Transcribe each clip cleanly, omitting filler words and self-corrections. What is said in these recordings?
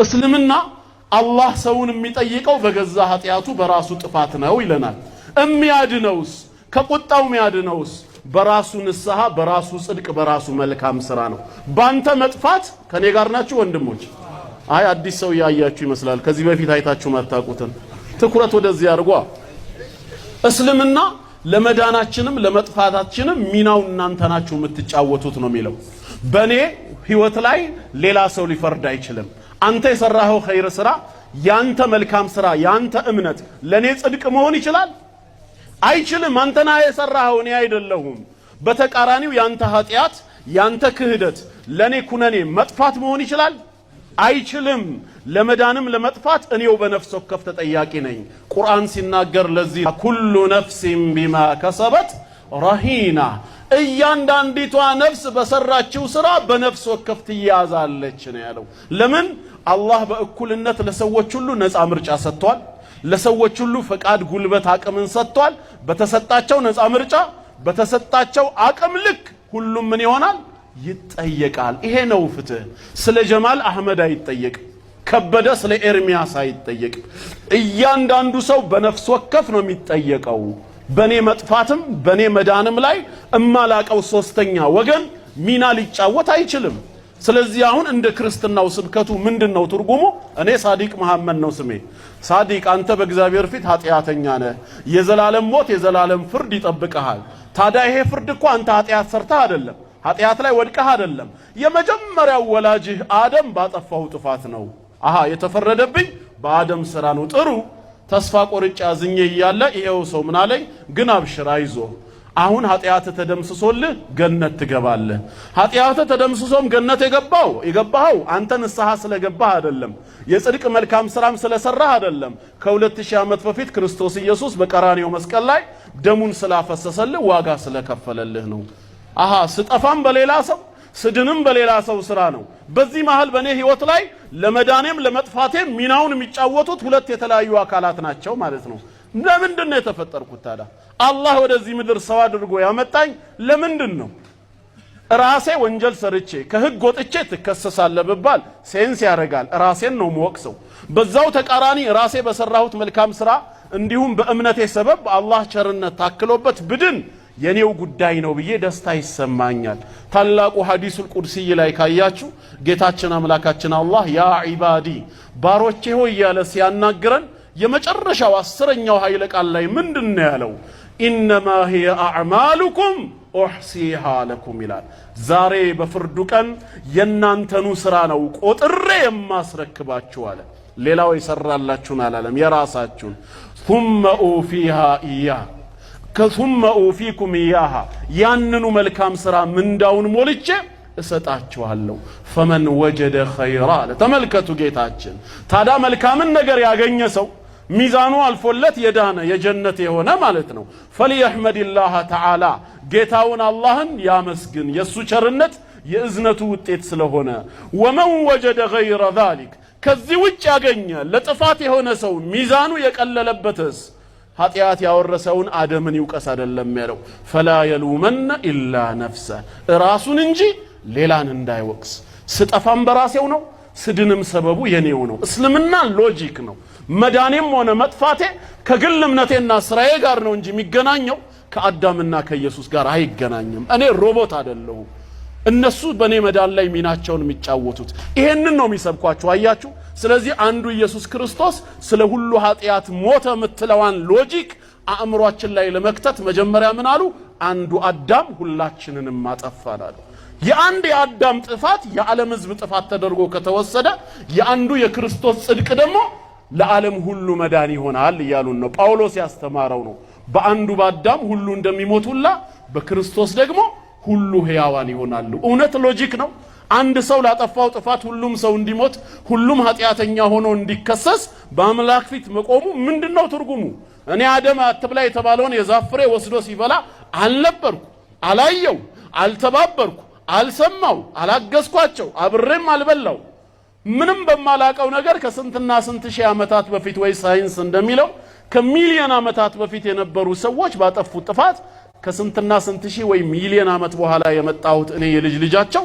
እስልምና አላህ ሰውን የሚጠይቀው በገዛ ኃጢያቱ በራሱ ጥፋት ነው ይለናል። የሚያድነውስ ከቁጣው የሚያድነውስ በራሱ ንስሐ በራሱ ጽድቅ በራሱ መልካም ስራ ነው። ባንተ መጥፋት ከኔ ጋር ናችሁ ወንድሞች? አይ አዲስ ሰው ያያችሁ ይመስላል። ከዚህ በፊት አይታችሁ ማታቁትን ትኩረት ወደዚህ አድርጓ። እስልምና ለመዳናችንም ለመጥፋታችንም ሚናው እናንተ ናችሁ የምትጫወቱት ነው የሚለው። በኔ ህይወት ላይ ሌላ ሰው ሊፈርድ አይችልም። አንተ የሰራኸው ኸይር ስራ ያንተ መልካም ስራ ያንተ እምነት ለኔ ጽድቅ መሆን ይችላል? አይችልም። አንተና የሰራኸው እኔ አይደለሁም። በተቃራኒው ያንተ ኃጢያት ያንተ ክህደት ለኔ ኩነኔ መጥፋት መሆን ይችላል? አይችልም። ለመዳንም ለመጥፋት እኔው በነፍስ ወከፍ ተጠያቂ ነኝ። ቁርአን ሲናገር ለዚህ ኩሉ ነፍሲን ቢማ ከሰበት ረሂና፣ እያንዳንዲቷ ነፍስ በሰራችው ስራ በነፍስ ወከፍ ትያዛለች ነው ያለው። ለምን? አላህ በእኩልነት ለሰዎች ሁሉ ነፃ ምርጫ ሰጥቷል። ለሰዎች ሁሉ ፈቃድ ጉልበት አቅምን ሰጥቷል። በተሰጣቸው ነፃ ምርጫ በተሰጣቸው አቅም ልክ ሁሉም ምን ይሆናል? ይጠየቃል። ይሄ ነው ፍትህ። ስለ ጀማል አህመድ አይጠየቅም። ከበደ ስለ ኤርሚያስ አይጠየቅም። እያንዳንዱ ሰው በነፍስ ወከፍ ነው የሚጠየቀው። በኔ መጥፋትም በኔ መዳንም ላይ እማላቀው ሶስተኛ ወገን ሚና ሊጫወት አይችልም። ስለዚህ አሁን እንደ ክርስትናው ስብከቱ ምንድነው ትርጉሙ? እኔ ሳዲቅ መሐመድ ነው ስሜ። ሳዲቅ አንተ በእግዚአብሔር ፊት ኃጢያተኛ ነህ። የዘላለም ሞት የዘላለም ፍርድ ይጠብቀሃል። ታዲያ ይሄ ፍርድ እኮ አንተ ኃጢያት ሰርተህ አይደለም፣ ኃጢያት ላይ ወድቀህ አይደለም። የመጀመሪያው ወላጅህ አደም ባጠፋው ጥፋት ነው። አሃ የተፈረደብኝ በአደም ስራ ነው። ጥሩ ተስፋ ቆርጬ አዝኜ እያለ ይሄው ሰው ምን አለኝ? ግን አብሽር አይዞህ፣ አሁን ኃጢያት ተደምስሶልህ ገነት ትገባለህ። ኃጢያት ተደምስሶም ገነት የገባኸው አንተ ንስሐ ስለገባህ አይደለም፣ የጽድቅ መልካም ስራም ስለሰራህ አይደለም። ከ2000 ዓመት በፊት ክርስቶስ ኢየሱስ በቀራንዮ መስቀል ላይ ደሙን ስላፈሰሰልህ ዋጋ ስለከፈለልህ ነው። አሃ ስጠፋም በሌላ ሰው ስድንም በሌላ ሰው ስራ ነው። በዚህ መሃል በኔ ህይወት ላይ ለመዳኔም ለመጥፋቴም ሚናውን የሚጫወቱት ሁለት የተለያዩ አካላት ናቸው ማለት ነው። ለምንድን ነው የተፈጠርኩት ታዲያ? አላህ ወደዚህ ምድር ሰው አድርጎ ያመጣኝ ለምንድን ነው? ራሴ ወንጀል ሰርቼ ከህግ ወጥቼ ትከሰሳለህ ብባል ሴንስ ያደርጋል። ራሴን ነው የምወቅሰው። በዛው ተቃራኒ ራሴ በሰራሁት መልካም ስራ እንዲሁም በእምነቴ ሰበብ አላህ ቸርነት ታክሎበት ብድን የኔው ጉዳይ ነው ብዬ ደስታ ይሰማኛል። ታላቁ ሐዲሱል ቁድሲ ላይ ካያችሁ ጌታችን አምላካችን አላህ ያ ዒባዲ ባሮቼ ሆይ ያለ ሲያናግረን የመጨረሻው 10ኛው ኃይለ ቃል ላይ ምንድነው ያለው? ኢነማ ሂየ አዕማሉኩም ኡሕሲሃ ለኩም ይላል። ዛሬ በፍርዱ ቀን የናንተኑ ስራ ነው ቆጥሬ የማስረክባችሁ አለ። ሌላው ይሰራላችሁን አላለም፣ የራሳችሁን ثم أوفيها إياه ثم أوفيكم إياها ያንኑ መልካም ስራ ምንዳውን ሞልቼ እሰጣችኋለሁ። ፈመን ወጀደ ኸይራ ተመልከቱ ጌታችን ታዲያ መልካምን ነገር ያገኘ ሰው ሚዛኑ አልፎለት የዳነ የጀነት የሆነ ማለት ነው። ፈሊየሕመድላህ ተዓላ ጌታውን አላህን ያመስግን የሱ ቸርነት የእዝነቱ ውጤት ስለሆነ። ወመን ወጀደ ገይረ ዛሊክ ከዚህ ውጭ ያገኘ ለጥፋት የሆነ ሰው ሚዛኑ የቀለለበትስ ኃጢያት ያወረሰውን አደምን ይውቀስ አይደለም ያለው። ፈላ የሉመነ ኢላ ነፍሰ ራሱን እንጂ ሌላን እንዳይወቅስ። ስጠፋም በራሴው ነው፣ ስድንም ሰበቡ የኔው ነው። እስልምና ሎጂክ ነው። መዳኔም ሆነ መጥፋቴ ከግል እምነቴና ስራዬ ጋር ነው እንጂ የሚገናኘው ከአዳምና ከኢየሱስ ጋር አይገናኝም። እኔ ሮቦት አይደለሁም። እነሱ በኔ መዳን ላይ ሚናቸውን የሚጫወቱት ይሄንን ነው የሚሰብኳችሁ። አያችሁ። ስለዚህ አንዱ ኢየሱስ ክርስቶስ ስለ ሁሉ ኃጢያት ሞተ የምትለዋን ሎጂክ አእምሯችን ላይ ለመክተት መጀመሪያ ምን አሉ? አንዱ አዳም ሁላችንንም አጠፋን አሉ። የአንድ የአዳም ጥፋት የዓለም ህዝብ ጥፋት ተደርጎ ከተወሰደ የአንዱ የክርስቶስ ጽድቅ ደግሞ ለዓለም ሁሉ መዳን ይሆናል እያሉን ነው። ጳውሎስ ያስተማረው ነው። በአንዱ በአዳም ሁሉ እንደሚሞቱላ በክርስቶስ ደግሞ ሁሉ ሕያዋን ይሆናሉ። እውነት ሎጂክ ነው። አንድ ሰው ላጠፋው ጥፋት ሁሉም ሰው እንዲሞት ሁሉም ኃጢያተኛ ሆኖ እንዲከሰስ በአምላክ ፊት መቆሙ ምንድነው ትርጉሙ? እኔ አደም አትብላ የተባለውን የዛፍ ፍሬ ወስዶ ሲበላ አልነበርኩ፣ አላየው፣ አልተባበርኩ፣ አልሰማው፣ አላገዝኳቸው፣ አብሬም አልበላው። ምንም በማላቀው ነገር ከስንትና ስንት ሺህ ዓመታት በፊት ወይ ሳይንስ እንደሚለው ከሚሊዮን ዓመታት በፊት የነበሩ ሰዎች ባጠፉት ጥፋት ከስንትና ስንት ሺህ ወይ ሚሊዮን ዓመት በኋላ የመጣሁት እኔ የልጅ ልጃቸው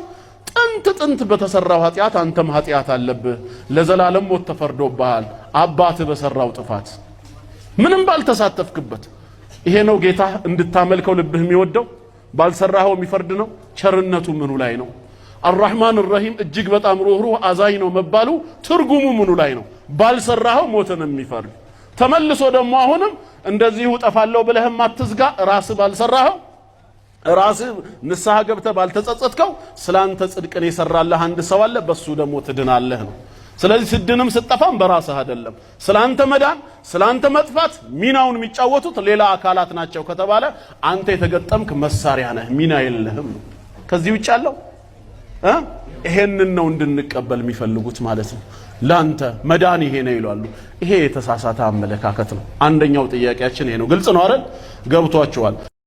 ጥንት በተሰራው ኃጢያት አንተም ኃጢያት አለብህ ለዘላለም ሞት ተፈርዶብሃል አባትህ በሰራው ጥፋት ምንም ባልተሳተፍክበት ይሄ ነው ጌታ እንድታመልከው ልብህ የሚወደው ባልሰራኸው የሚፈርድ ነው ቸርነቱ ምኑ ላይ ነው አርrahማን الرحيم እጅግ በጣም ሩህሩህ አዛኝ ነው መባሉ ትርጉሙ ምኑ ላይ ነው ባልሰራኸው ሞትን የሚፈርድ ተመልሶ ደግሞ አሁንም እንደዚሁ ጠፋለው ብለህም አትዝጋ ራስ ባልሰራኸው ራስ ንስሐ ገብተህ ባልተጸጸትከው ስላንተ ጽድቅን የሰራልህ አንድ ሰው አለ በሱ ደግሞ ትድናለህ ነው ስለዚህ ስድንም ስጠፋም በራስህ አይደለም ስላንተ መዳን ስላንተ መጥፋት ሚናውን የሚጫወቱት ሌላ አካላት ናቸው ከተባለ አንተ የተገጠምክ መሳሪያ ነህ ሚና የለህም ነው ከዚህ ውጭ ያለው ይሄንን ነው እንድንቀበል የሚፈልጉት ማለት ነው ላንተ መዳን ይሄ ነው ይላሉ ይሄ የተሳሳተ አመለካከት ነው አንደኛው ጥያቄያችን ይሄ ነው ግልጽ ነው አይደል ገብቷችኋል